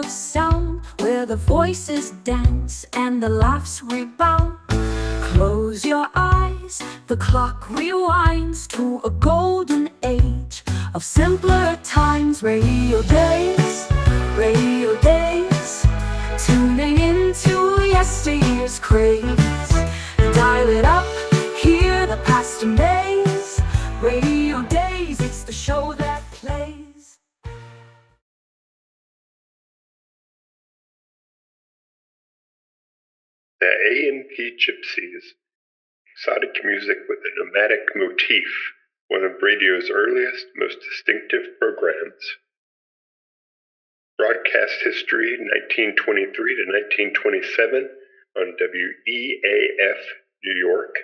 of sound, where the voices dance and the laughs rebound. Close your eyes, the clock rewinds to a golden age of simpler times. Radio Daze, Radio Daze, tuning into yesteryear's craze. Dial it up, hear the past amaze. Radio Daze, it's the show that plays. The A P Gypsies, exotic music with a nomadic motif, one of radio's earliest, most distinctive programs. Broadcast history 1923 to 1927 on WEAF New York.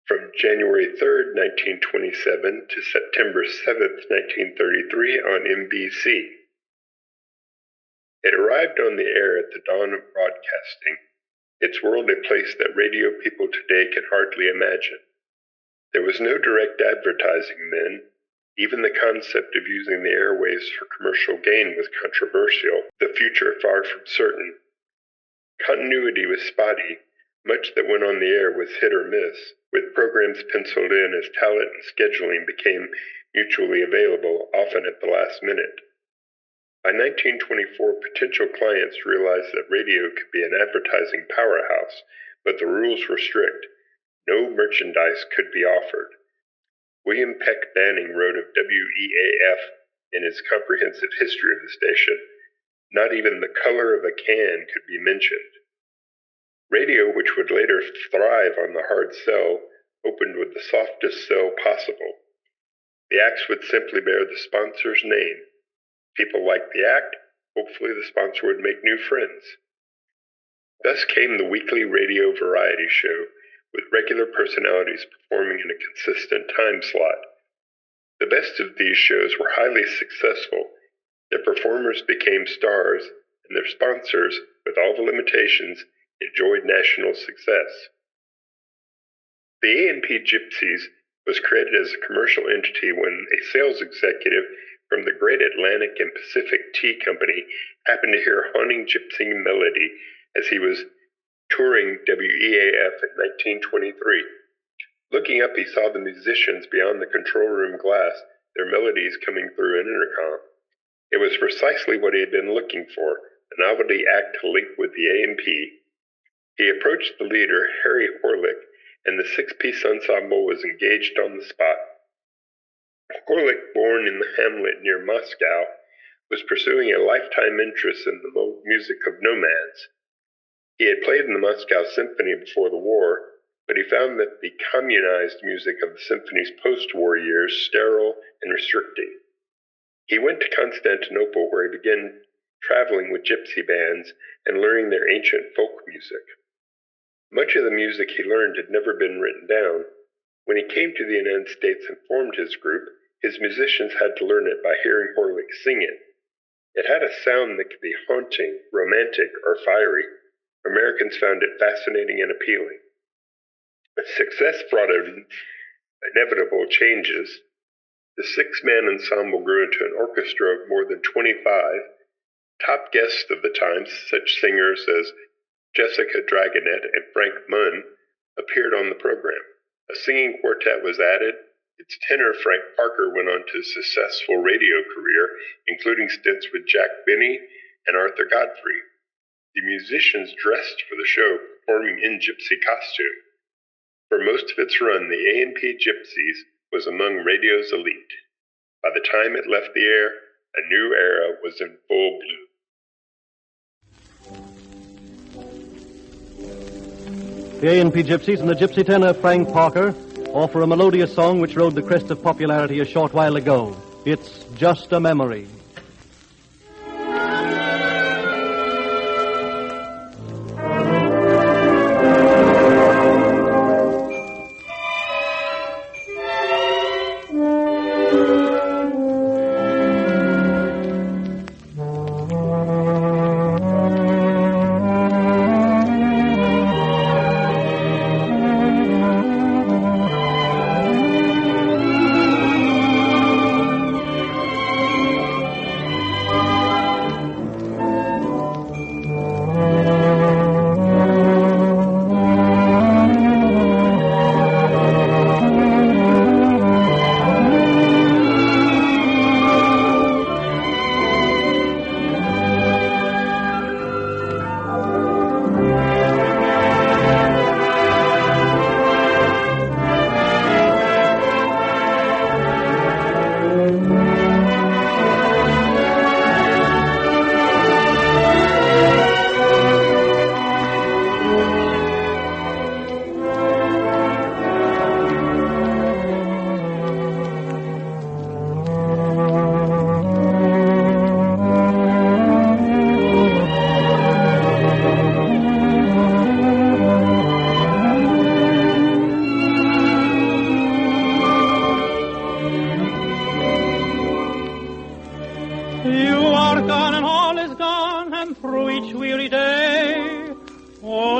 From January 3rd, 1927 to September 7th, 1933 on NBC. It arrived on the air at the dawn of broadcasting, its world a place that radio people today can hardly imagine. There was no direct advertising then. Even the concept of using the airwaves for commercial gain was controversial, the future far from certain. Continuity was spotty. Much that went on the air was hit or miss, with programs penciled in as talent and scheduling became mutually available, often at the last minute. By 1924, potential clients realized that radio could be an advertising powerhouse, but the rules were strict. No merchandise could be offered. William Peck Banning wrote of WEAF in his comprehensive history of the station, not even the color of a can could be mentioned. Radio, which would later thrive on the hard sell, opened with the softest sell possible. The acts would simply bear the sponsor's name. People liked the act, hopefully the sponsor would make new friends. Thus came the weekly radio variety show, with regular personalities performing in a consistent time slot. The best of these shows were highly successful. Their performers became stars, and their sponsors, with all the limitations, enjoyed national success. The A P Gypsies was created as a commercial entity when a sales executive from the Great Atlantic and Pacific Tea Company happened to hear a haunting gypsy melody as he was touring WEAF in 1923. Looking up, he saw the musicians beyond the control room glass, their melodies coming through an intercom. It was precisely what he had been looking for, a novelty act to link with the A&P. He approached the leader, Harry Horlick, and the six-piece ensemble was engaged on the spot. Horlick, born in the hamlet near Moscow, was pursuing a lifetime interest in the music of nomads. He had played in the Moscow Symphony before the war, but he found that the communized music of the symphony's post-war years sterile and restricting. He went to Constantinople, where he began traveling with gypsy bands and learning their ancient folk music. Much of the music he learned had never been written down. When he came to the United States and formed his group, his musicians had to learn it by hearing Horlick sing it. It had a sound that could be haunting, romantic, or fiery. Americans found it fascinating and appealing. But success brought inevitable changes. The six-man ensemble grew into an orchestra of more than 25. Top guests of the time, such singers as Jessica Dragonet and Frank Munn, appeared on the program. A singing quartet was added. Its tenor, Frank Parker, went on to a successful radio career, including stints with Jack Benny and Arthur Godfrey. The musicians dressed for the show, performing in gypsy costume. For most of its run, the A&P Gypsies was among radio's elite. By the time it left the air, a new era was in full bloom. The A&P Gypsies and the gypsy tenor Frank Parker offer a melodious song which rode the crest of popularity a short while ago. It's Just a Memory.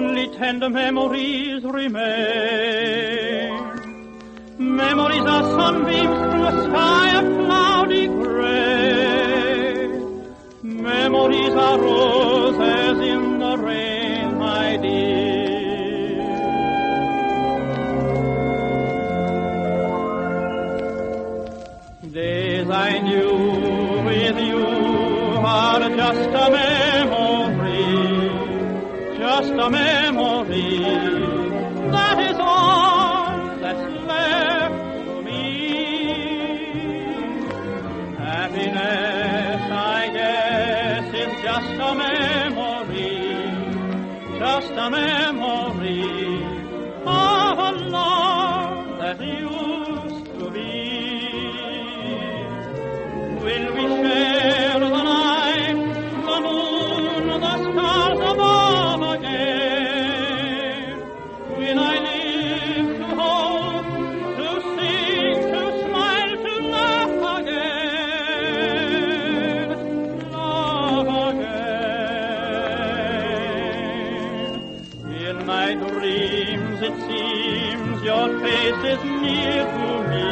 only tender memories remain. Memories are sunbeams through a sky of cloudy gray. Memories are roses in the rain, my dear. Days I knew with you are just a memory, just a memory. That is all that's left to me. Happiness, I guess, is just a memory, just a memory of a love that used to be. Will we share the night, the moon, the stars above again? Will I live to hope, to sing, to smile, to laugh again? Love again. In my dreams it seems your face is near to me,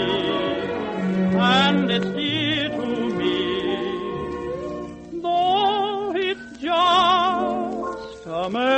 and it's dear to me, though it's just a memory.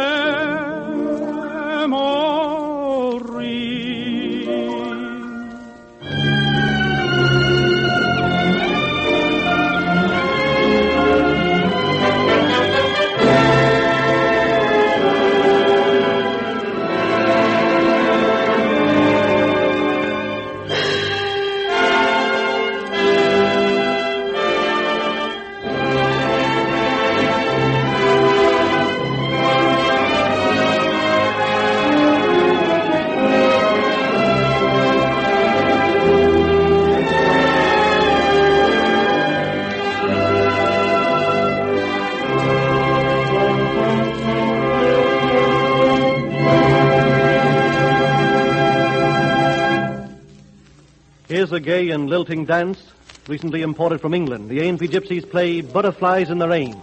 Here's a gay and lilting dance, recently imported from England. The A P Gypsies play Butterflies in the Rain.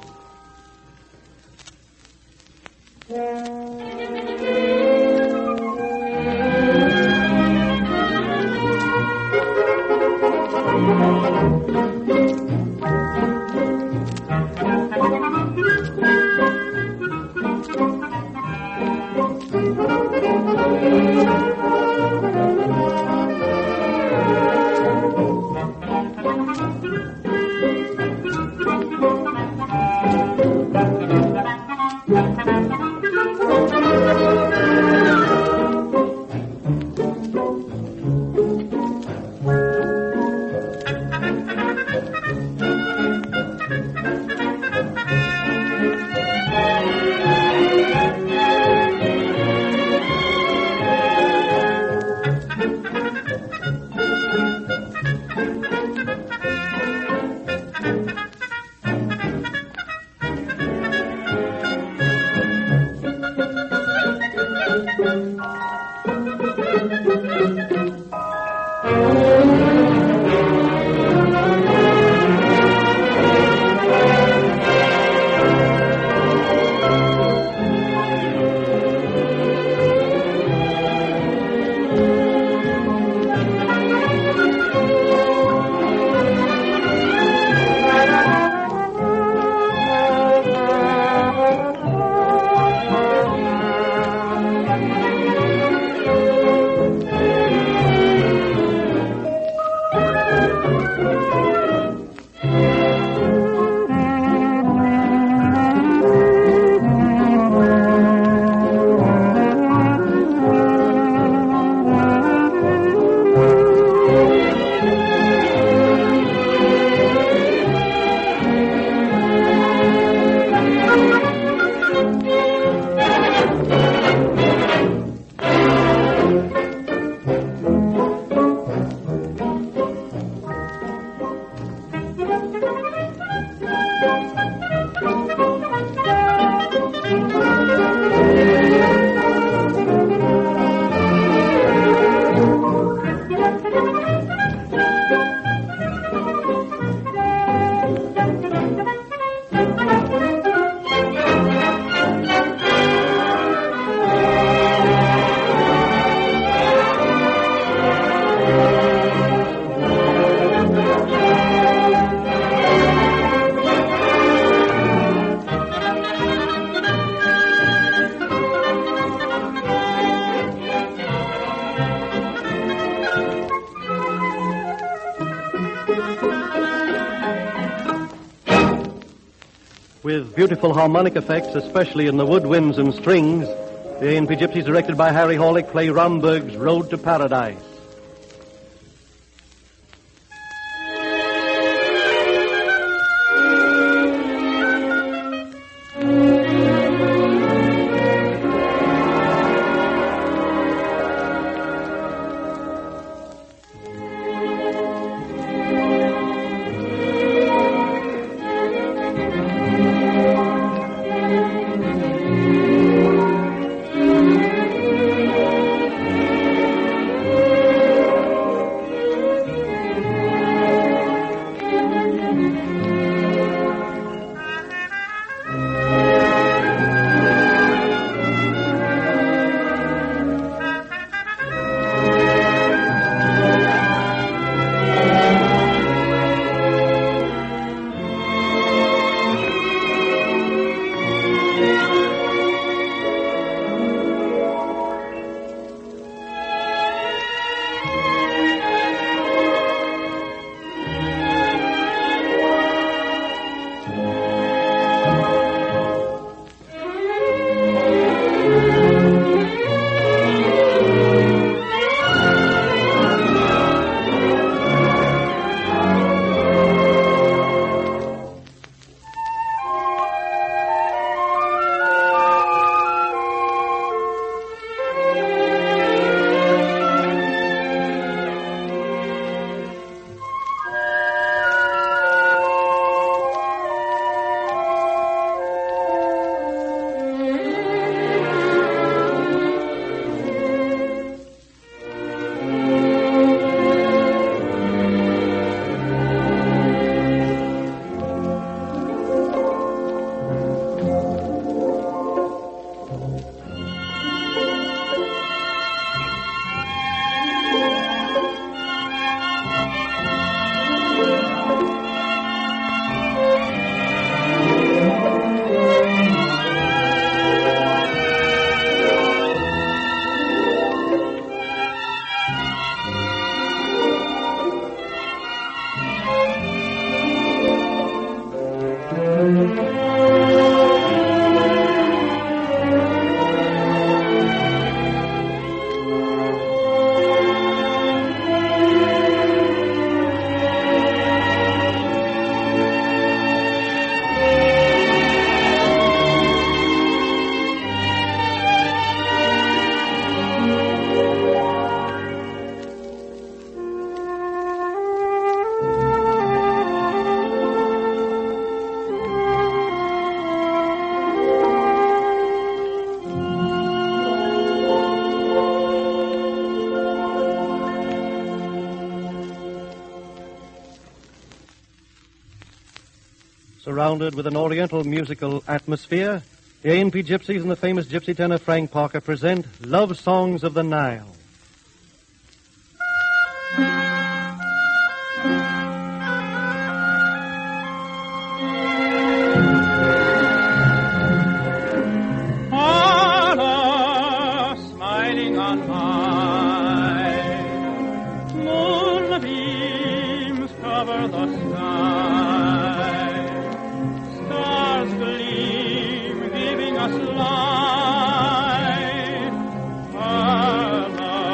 with beautiful harmonic effects, especially in the woodwinds and strings. The A P Gypsies, directed by Harry Horlick, play Romberg's Road to Paradise. Surrounded with an oriental musical atmosphere, the A P Gypsies and the famous gypsy tenor Frank Parker present Love Songs of the Nile. Allah, smiling on high, moonbeams cover the sky, stars gleam, giving us light. Allah,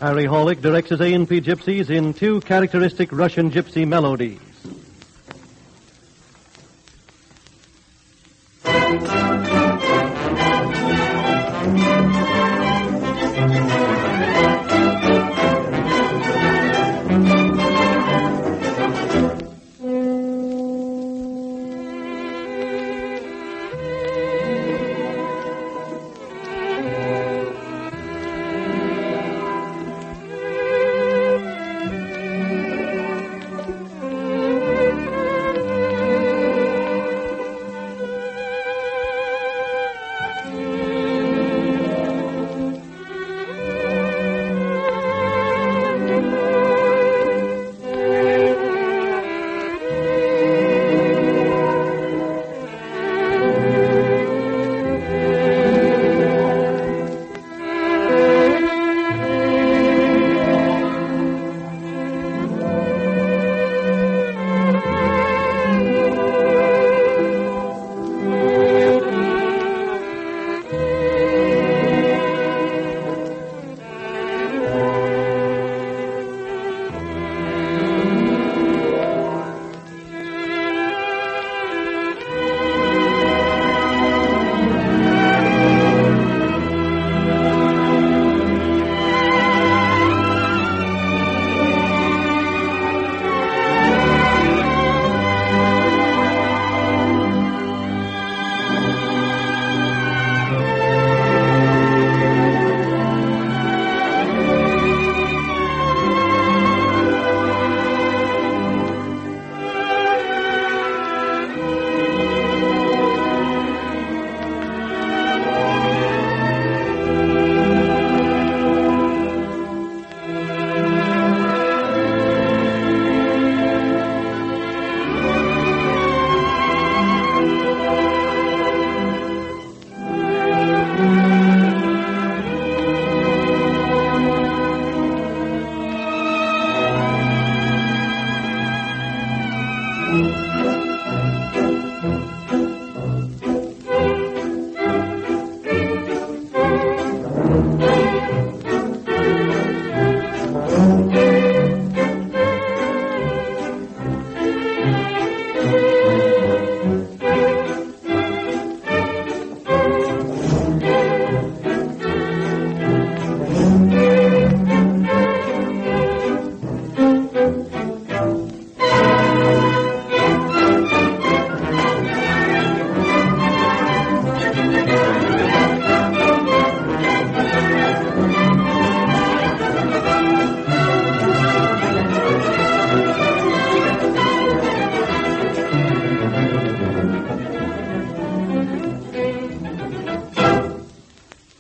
Harry Horlick directs his A P Gypsies in two characteristic Russian gypsy melodies.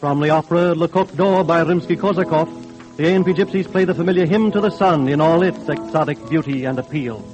From the opera Le Coq d'Or by Rimsky-Korsakov, the A P Gypsies play the familiar Hymn to the Sun in all its exotic beauty and appeal.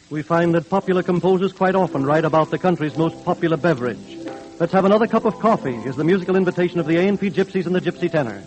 we find that popular composers quite often write about the country's most popular beverage. Let's have another cup of coffee is the musical invitation of the A&P Gypsies and the Gypsy Tenor.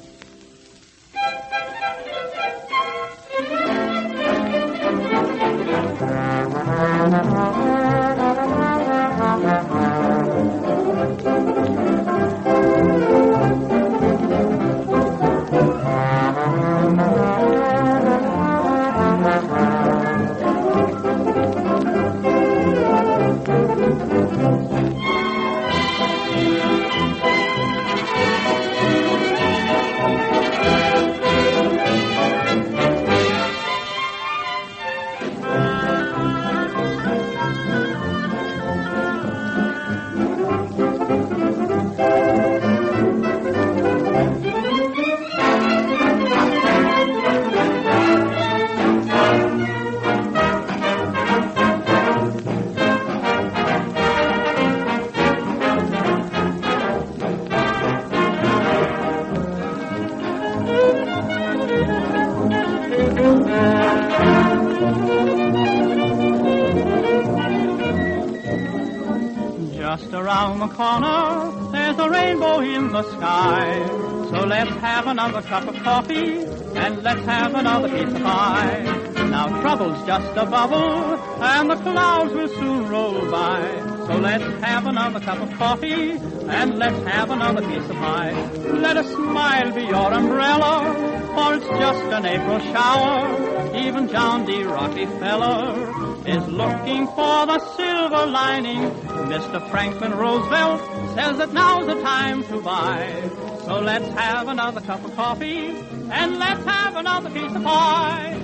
Just around the corner, there's a rainbow in the sky. So let's have another cup of coffee, and let's have another piece of pie. Now trouble's just a bubble, and the clouds will soon roll by. So let's have another cup of coffee, and let's have another piece of pie. Let a smile be your umbrella, for it's just an April shower. Even John D. Rockefeller is looking for the silver lining. Mr. Franklin Roosevelt says that now's the time to buy. So let's have another cup of coffee, and let's have another piece of pie.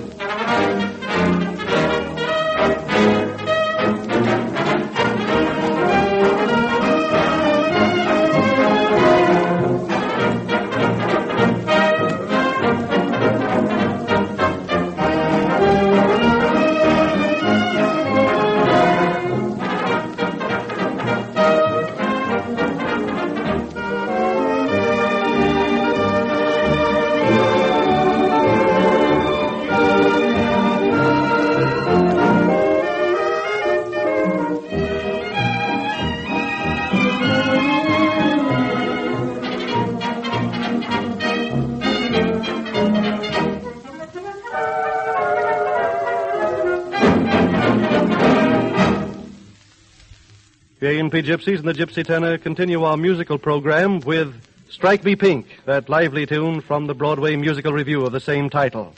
The A&P Gypsies and the Gypsy Tenor continue our musical program with Strike Me Pink, that lively tune from the Broadway musical review of the same title.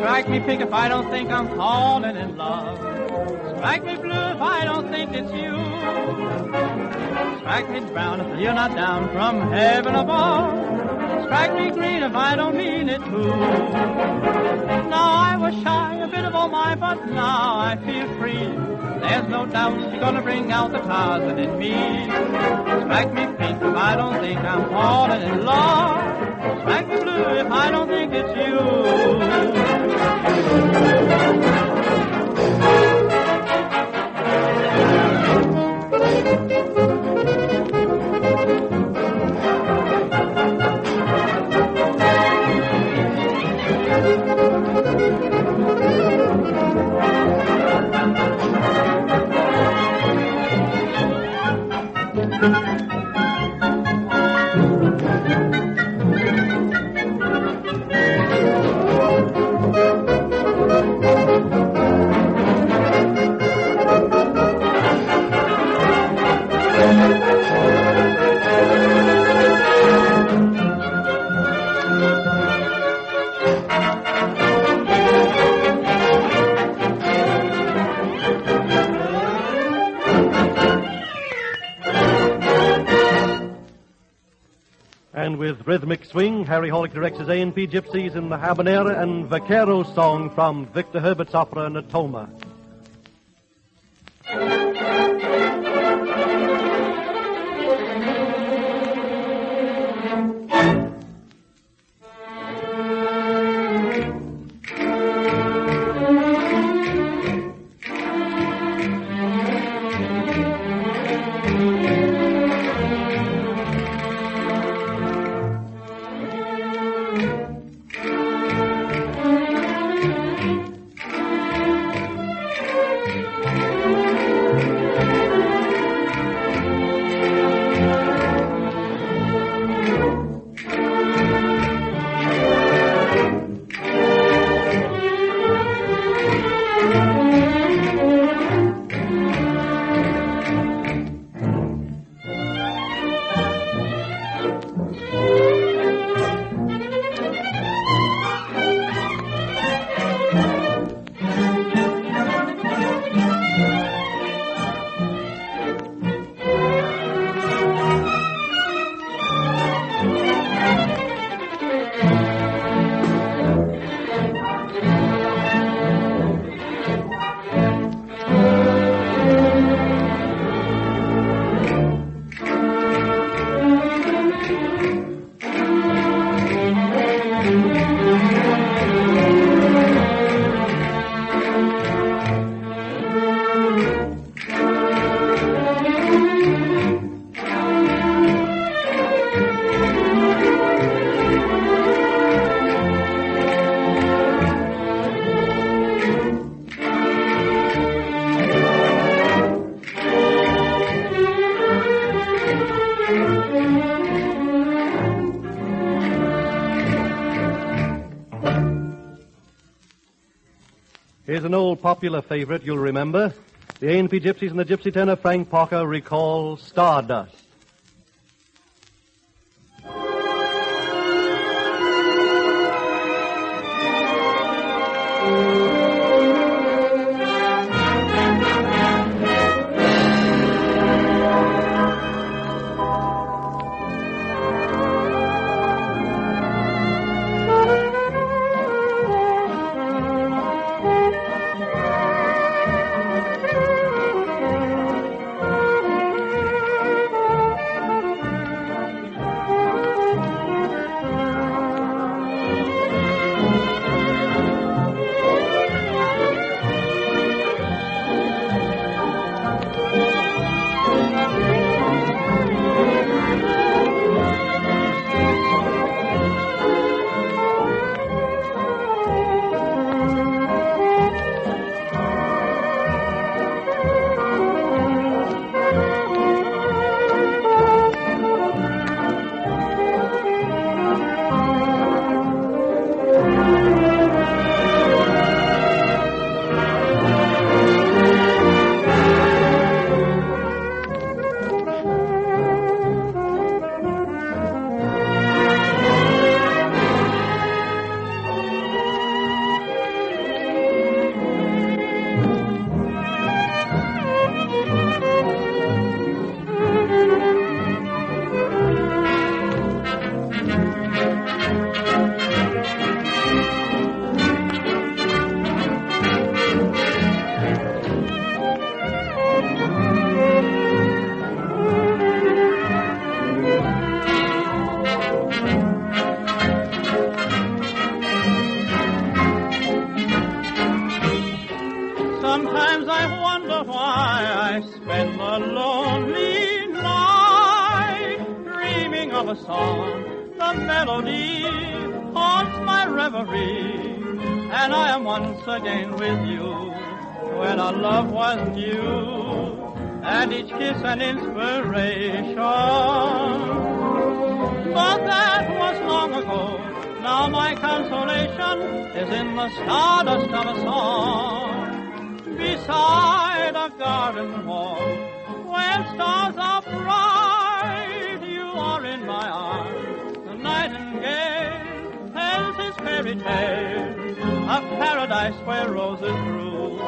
Strike me pink if I don't think I'm falling in love. Strike me blue if I don't think it's you. Strike me brown if you're not down from heaven above. Strike me green if I don't mean it to. Now I was shy, a bit of oh my, but now I feel free. There's no doubt you're gonna bring out the Tarzan in me. Strike me pink if I don't think I'm falling in love. Strike me blue if I don't think it's you. And with rhythmic swing, Harry Horlick directs his A&P Gypsies in the Habanera and Vaquero song from Victor Herbert's opera Natoma. Here's an old popular favorite you'll remember. The A&P Gypsies and the gypsy tenor Frank Parker recall Stardust. Sometimes I wonder why I spend the lonely night dreaming of a song. The melody haunts my reverie, and I am once again with you when our love was new, and each kiss an inspiration. But that was long ago. Now my consolation is in the stardust of a song. Beside a garden wall, where stars are bright, you are in my arms. The nightingale tells his fairy tale of paradise where roses grew,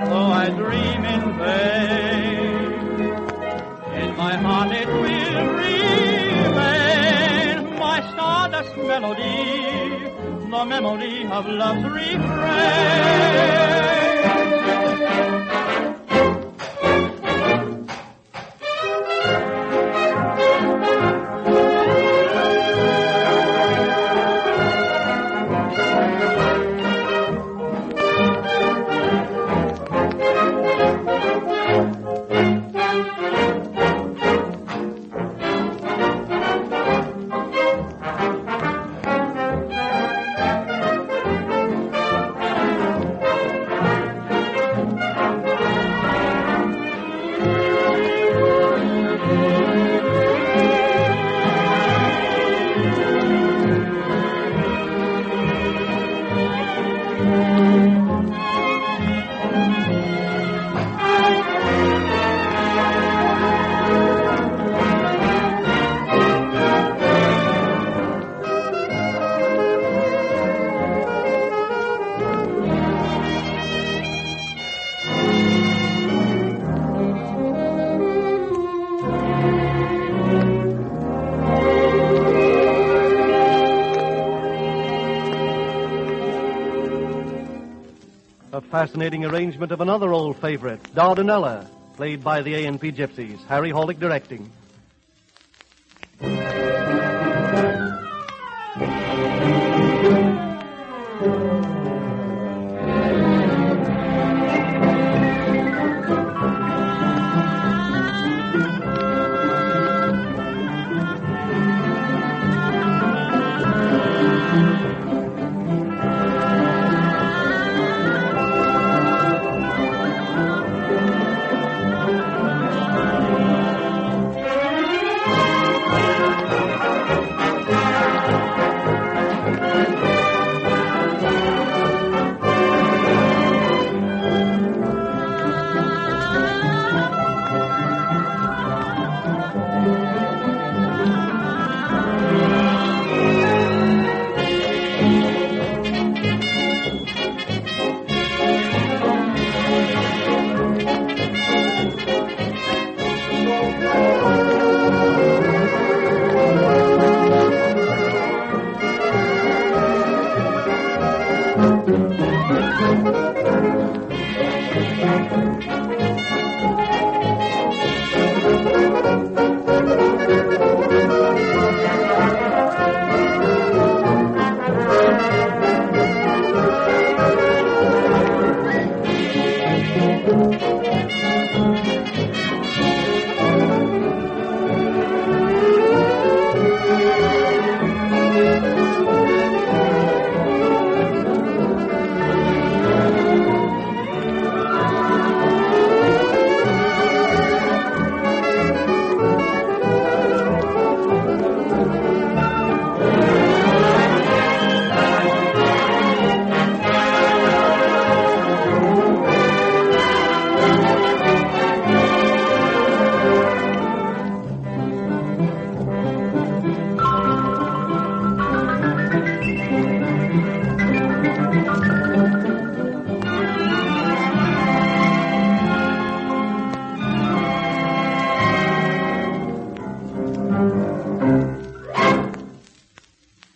though I dream in vain. In my heart it will remain, melody, the memory of love's refrain. A fascinating arrangement of another old favorite, Dardanella, played by the A P Gypsies, Harry Hollick directing.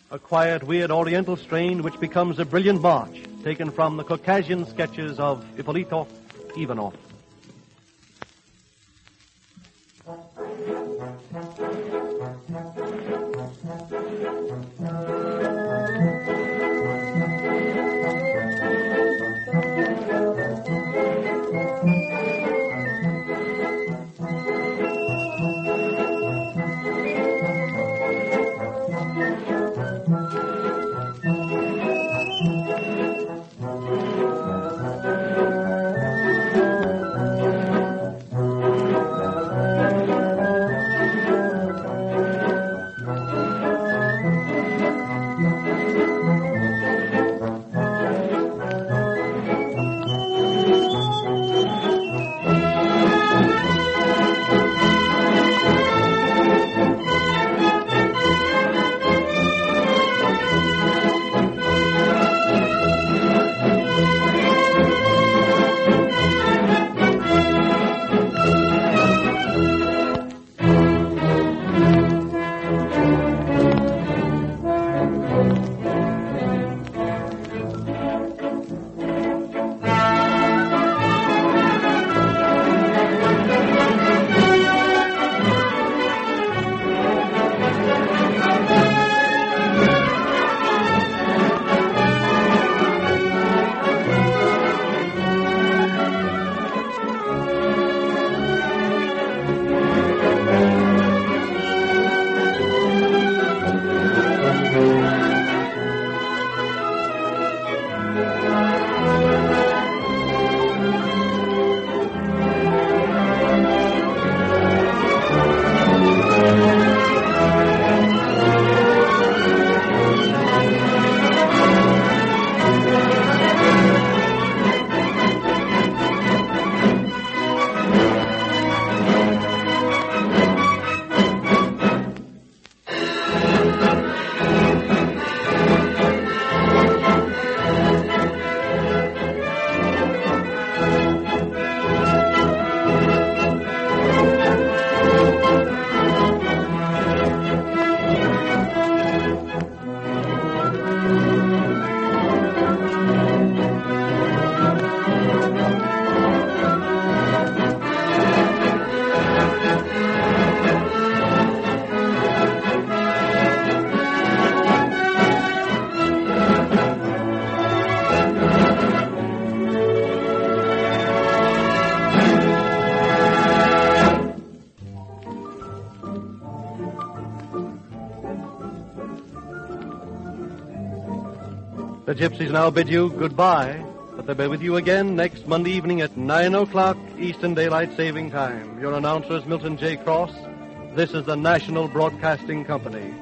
A quiet, weird Oriental strain which becomes a brilliant march, taken from the Caucasian sketches of Ippolito Ivanov. The Gypsies now bid you goodbye, but they'll be with you again next Monday evening at 9 o'clock Eastern Daylight Saving Time. Your announcer is Milton J. Cross. This is the National Broadcasting Company.